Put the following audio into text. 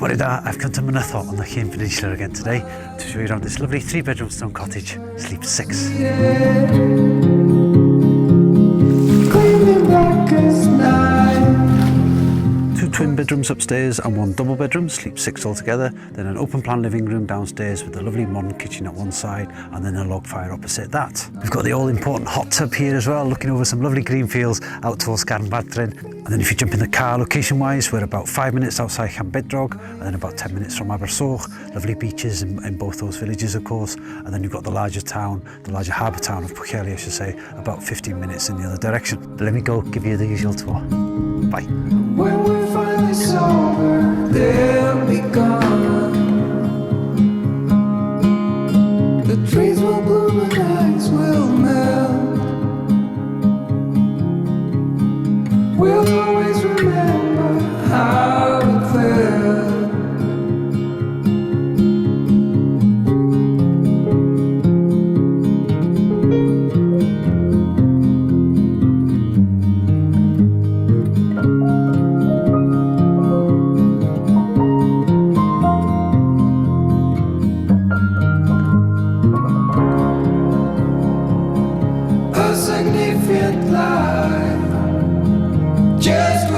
Bore da, I've come to Mynytho on the Llyn Peninsula again today to show you around this lovely 3-bedroom stone cottage. Sleeps 6. Two twin bedrooms upstairs and 1 double bedroom, sleep 6 altogether. Then an open plan living room downstairs with a lovely modern kitchen at one side and then a log fire opposite that. We've got the all important hot tub here as well, looking over some lovely green fields out towards Carnbarthrin. And then if you jump in the car, location wise, we're about 5 minutes outside Llanbedrog and then about 10 minutes from Abersoch. Lovely beaches in both those villages, of course. And then you've got the larger town, the larger harbour town of Perched, I should say, about 15 minutes in the other direction. But let me go give you the usual tour. Bye. When we're finally sober, they'll be gone. The trees will bloom and ice will melt. We'll always remember how it felt. A significant life, just